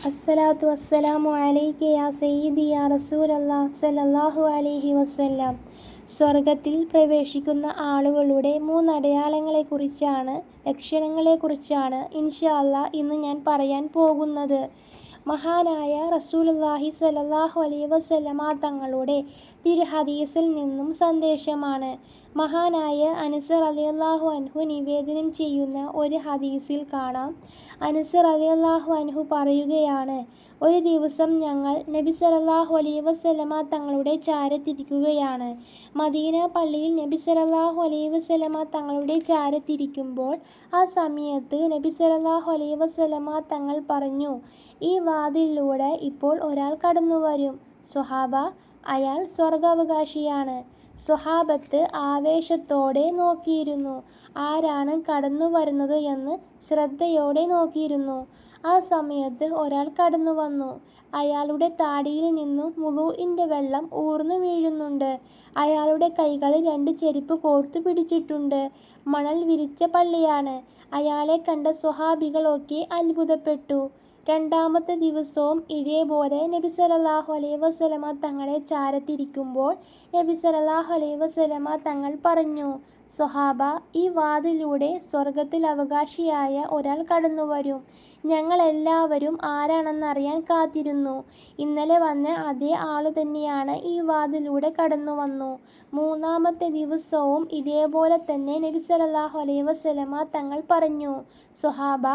അസ്സലാത്തു വസ്സലാമു അലൈക യാ സയ്യിദി യാ റസൂലല്ലാഹ് സല്ലല്ലാഹു അലൈഹി വസല്ലം. സ്വർഗത്തിൽ പ്രവേശിക്കുന്ന ആളുകളുടെ ലക്ഷണങ്ങളെക്കുറിച്ചാണ് ഇൻഷാ അല്ലാഹ് ഇന്ന് ഞാൻ പറയാൻ പോകുന്നത്. മഹാനായ റസൂലുള്ളാഹി സ്വല്ലല്ലാഹു അലൈഹി വസല്ലമ തങ്ങളുടെ തിരുഹദീസിൽ നിന്നും സന്ദേശമാണ്. മഹാനായ അനസ് റളിയല്ലാഹു അൻഹു നിവേദനം ചെയ്യുന്ന ഒരു ഹദീസിൽ കാണാം. അനസ് റളിയല്ലാഹു അൻഹു പറയുകയാണ്, ഒരു ദിവസം ഞങ്ങൾ നബി സല്ലല്ലാഹു അലൈഹി വസല്ലമ തങ്ങളുടെ ചാരത്തിരിക്കുകയാണ്. മദീന പള്ളിയിൽ നബി സല്ലല്ലാഹു അലൈഹി വസല്ലമ തങ്ങളുടെ ചാരത്തിരിക്കുമ്പോൾ ആ സമയത്ത് നബി സല്ലല്ലാഹു അലൈഹി വസല്ലമ തങ്ങൾ പറഞ്ഞു, ഈ വാതിലിലൂടെ ഇപ്പോൾ ഒരാൾ കടന്നുവരും. സ്വഹാബ, അയാൾ സ്വർഗാവകാശിയാണ്. സ്വഹാബത്ത് ആവേശത്തോടെ നോക്കിയിരുന്നു. ആരാണ് കടന്നു വരുന്നത് എന്ന് ശ്രദ്ധയോടെ നോക്കിയിരുന്നു. ആ സമയത്ത് ഒരാൾ കടന്നു വന്നു. അയാളുടെ താടിയിൽ നിന്നും വുളൂഇന്റെ വെള്ളം ഊർന്നു വീഴുന്നുണ്ട്. അയാളുടെ കൈകളിൽ 2 ചെരുപ്പ് കോർത്തു പിടിച്ചിട്ടുണ്ട്. മണൽ വിരിച്ച പള്ളിയാണ്. അയാളെ കണ്ട സ്വഹാബികളൊക്കെ അത്ഭുതപ്പെട്ടു. രണ്ടാമത്തെ ദിവസവും ഇതേപോലെ നബി സല്ലല്ലാഹു അലൈഹി വസല്ലമ തങ്ങളെ ചാരത്തിരിക്കുമ്പോൾ നബി സല്ലല്ലാഹു അലൈഹി വസല്ലമ തങ്ങൾ പറഞ്ഞു, സ്വഹാബ, ഈ വാതിലൂടെ സ്വർഗത്തിൽ അവകാശിയായ ഒരാൾ കടന്നുവരും. ഞങ്ങളെല്ലാവരും ആരാണെന്നറിയാൻ കാത്തിരുന്നു. ഇന്നലെ വന്ന അതേ ആളു തന്നെയാണ് ഈ വാതിലൂടെ കടന്നു വന്നു. മൂന്നാമത്തെ ദിവസവും ഇതേപോലെ തന്നെ നബി സല്ലല്ലാഹു അലൈഹി വസല്ലമ തങ്ങൾ പറഞ്ഞു, സ്വഹാബ,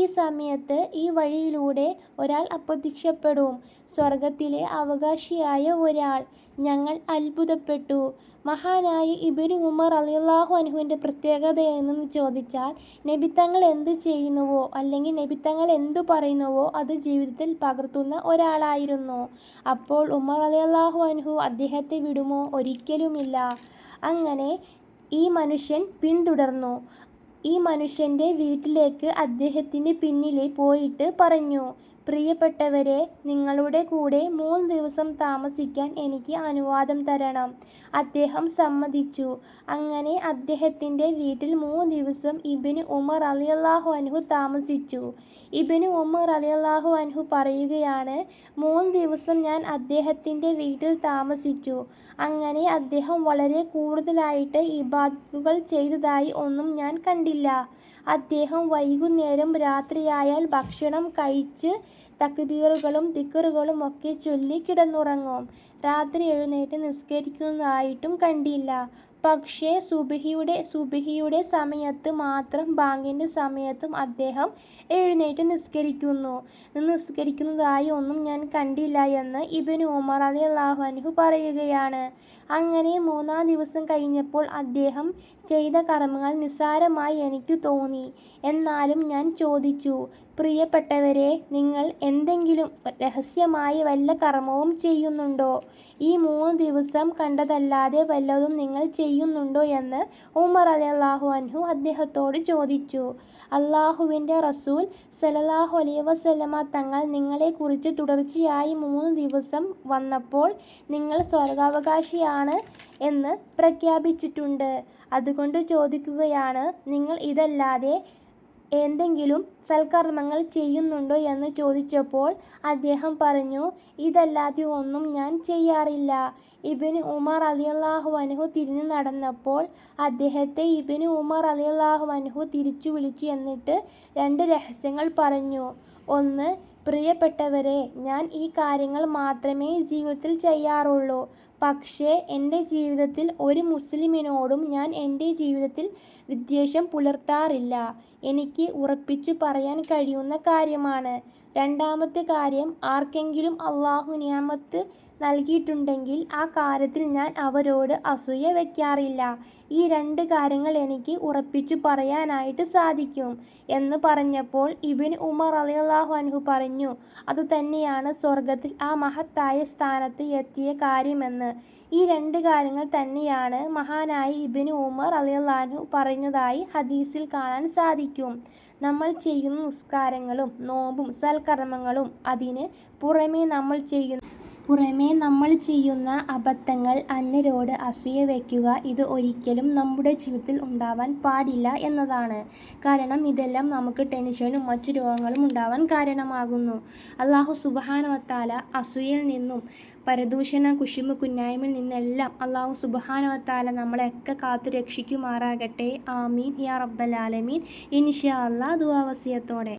ഈ സമയത്ത് ഈ വഴിയിലൂടെ ഒരാൾ അപ്രത്യക്ഷപ്പെടും. സ്വർഗത്തിലെ അവകാശിയായ ഒരാൾ. ഞങ്ങൾ അത്ഭുതപ്പെട്ടു. മഹാനായ ഇബ്നു ഉമർ റളിയല്ലാഹു അൻഹുവിൻ്റെ പ്രത്യേകത എന്ന് ചോദിച്ചാൽ, നബിത്തങ്ങൾ എന്ത് ചെയ്യുന്നുവോ അല്ലെങ്കിൽ നബിത്തങ്ങൾ എന്തു പറയുന്നുവോ അത് ജീവിതത്തിൽ പകർത്തുന്ന ഒരാളായിരുന്നു. അപ്പോൾ ഉമർ റളിയല്ലാഹു അൻഹു അദ്ദേഹത്തെ വിടുമോ? ഒരിക്കലുമില്ല. അങ്ങനെ ഈ മനുഷ്യൻ പിന്തുടർന്നു. ഈ മനുഷ്യൻ്റെ വീട്ടിലേക്ക് അദ്ദേഹത്തിന് പിന്നിലെ പോയിട്ട് പറഞ്ഞു, പ്രിയപ്പെട്ടവരെ, നിങ്ങളുടെ കൂടെ 3 ദിവസം താമസിക്കാൻ എനിക്ക് അനുവാദം തരണം. അദ്ദേഹം സമ്മതിച്ചു. അങ്ങനെ അദ്ദേഹത്തിൻ്റെ വീട്ടിൽ 3 ദിവസം ഇബ്നു ഉമർ റളിയല്ലാഹു അൻഹു താമസിച്ചു. ഇബ്നു ഉമർ റളിയല്ലാഹു അൻഹു പറയുകയാണ്, 3 ദിവസം ഞാൻ അദ്ദേഹത്തിൻ്റെ വീട്ടിൽ താമസിച്ചു. അങ്ങനെ അദ്ദേഹം വളരെ കൂടുതലായിട്ട് ഇബാദത്തുകൾ ചെയ്തതായി ഒന്നും ഞാൻ കണ്ടില്ല. അദ്ദേഹം വൈകുന്നേരം രാത്രിയായാൽ ഭക്ഷണം കഴിച്ച് തക്ബീറുകളും ദിക്റുകളും ഒക്കെ ചൊല്ലി കിടന്നുറങ്ങും. രാത്രി എഴുന്നേറ്റ് നിസ്കരിക്കുന്നതായിട്ടും കണ്ടില്ല. പക്ഷേ സുബ്ഹിയുടെ സമയത്ത് മാത്രം, ബാങ്കിൻ്റെ സമയത്തും അദ്ദേഹം എഴുന്നേറ്റ് നിസ്കരിക്കുന്നതായി ഒന്നും ഞാൻ കണ്ടില്ല എന്ന് ഇബ്നു ഉമർ റളിയല്ലാഹു അൻഹു പറയുകയാണ്. അങ്ങനെ 3-ാം ദിവസം കഴിഞ്ഞപ്പോൾ അദ്ദേഹം ചെയ്ത കർമ്മങ്ങൾ നിസ്സാരമായി എനിക്ക് തോന്നി. എന്നാലും ഞാൻ ചോദിച്ചു, പ്രിയപ്പെട്ടവരെ, നിങ്ങൾ എന്തെങ്കിലും രഹസ്യമായി വല്ല കർമ്മവും ചെയ്യുന്നുണ്ടോ? ഈ 3 ദിവസം കണ്ടതല്ലാതെ വല്ലതും നിങ്ങൾ ചെയ്യുന്നുണ്ടോ എന്ന് ഉമർ റളിയല്ലാഹു അൻഹു അദ്ദേഹത്തോട് ചോദിച്ചു. അല്ലാഹുവിൻ്റെ റസൂൽ സല്ലല്ലാഹു അലൈഹി വസല്ലമ തങ്ങൾ നിങ്ങളെക്കുറിച്ച് തുടർച്ചയായി 3 ദിവസം വന്നപ്പോൾ നിങ്ങൾ സ്വർഗാവകാശിയാണ് എന്ന് പ്രഖ്യാപിച്ചിട്ടുണ്ട്. അതുകൊണ്ട് ചോദിക്കുകയാണ്, നിങ്ങൾ ഇതല്ലാതെ എന്തെങ്കിലും സൽക്കർമ്മങ്ങൾ ചെയ്യുന്നുണ്ടോ എന്ന് ചോദിച്ചപ്പോൾ അദ്ദേഹം പറഞ്ഞു, ഇതല്ലാതെ ഒന്നും ഞാൻ ചെയ്യാറില്ല. ഇബ്നു ഉമർ റളിയല്ലാഹു അൻഹു തിരിഞ്ഞു നടന്നപ്പോൾ അദ്ദേഹത്തെ ഇബ്നു ഉമർ റളിയല്ലാഹു അൻഹു തിരിച്ചു വിളിച്ചു. എന്നിട്ട് 2 രഹസ്യങ്ങൾ പറഞ്ഞു. ഒന്ന്, പ്രിയപ്പെട്ടവരെ, ഞാൻ ഈ കാര്യങ്ങൾ മാത്രമേ ജീവിതത്തിൽ ചെയ്യാറുള്ളൂ. പക്ഷേ എൻ്റെ ജീവിതത്തിൽ ഒരു മുസ്ലിമിനോടും ഞാൻ എൻ്റെ ജീവിതത്തിൽ വിദ്വേഷം പുലർത്താറില്ല. എനിക്ക് ഉറപ്പിച്ചു പറയാൻ കഴിയുന്ന കാര്യമാണ്. രണ്ടാമത്തെ കാര്യം, ആർക്കെങ്കിലും അല്ലാഹു നിഅമത്ത് നൽകിയിട്ടുണ്ടെങ്കിൽ ആ കാര്യത്തിൽ ഞാൻ അവരോട് അസൂയ വയ്ക്കാറില്ല. ഈ 2 കാര്യങ്ങൾ എനിക്ക് ഉറപ്പിച്ചു പറയാനായിട്ട് സാധിക്കും എന്ന് പറഞ്ഞപ്പോൾ ഇബ്നു ഉമർ റളിയല്ലാഹു അൻഹു പറഞ്ഞു, അതുതന്നെയാണ് സ്വർഗത്തിൽ ആ മഹത്തായ സ്ഥാനത്ത് എത്തിയ കാര്യമെന്ന്. ഈ 2 കാര്യങ്ങൾ തന്നെയാണ് മഹാനായ ഇബ്നു ഉമർ റളിയല്ലാഹു അൻഹു പറഞ്ഞതായി ഹദീസിൽ കാണാൻ സാധിക്കും. നമ്മൾ ചെയ്യുന്ന നിസ്കാരങ്ങളും നോമ്പും സൽക്കർമ്മങ്ങളും അതിന് പുറമേ നമ്മൾ ചെയ്യുന്ന പുറമേ നമ്മൾ ചെയ്യുന്ന അബദ്ധങ്ങൾ അന്യരോട് അസൂയ വയ്ക്കുക ഇത് ഒരിക്കലും നമ്മുടെ ജീവിതത്തിൽ ഉണ്ടാവാൻ പാടില്ല എന്നതാണ്. കാരണം ഇതെല്ലാം നമുക്ക് ടെൻഷനും മറ്റു രോഗങ്ങളും ഉണ്ടാവാൻ കാരണമാകുന്നു. അല്ലാഹു സുബ്ഹാനഹു വ തആല അസൂയയിൽ നിന്നും പരദൂഷണ കുശുമ്പ് കുന്നായ്മയിൽ നിന്നെല്ലാം അല്ലാഹു സുബ്ഹാനഹു വ തആല നമ്മളെയൊക്കെ കാത്തു രക്ഷിക്കുമാറാകട്ടെ. ആമീൻ യാ റബ്ബൽ ആലമീൻ. ഇൻഷാ അല്ലാഹ് ദുആ വസിയത്തോടെ.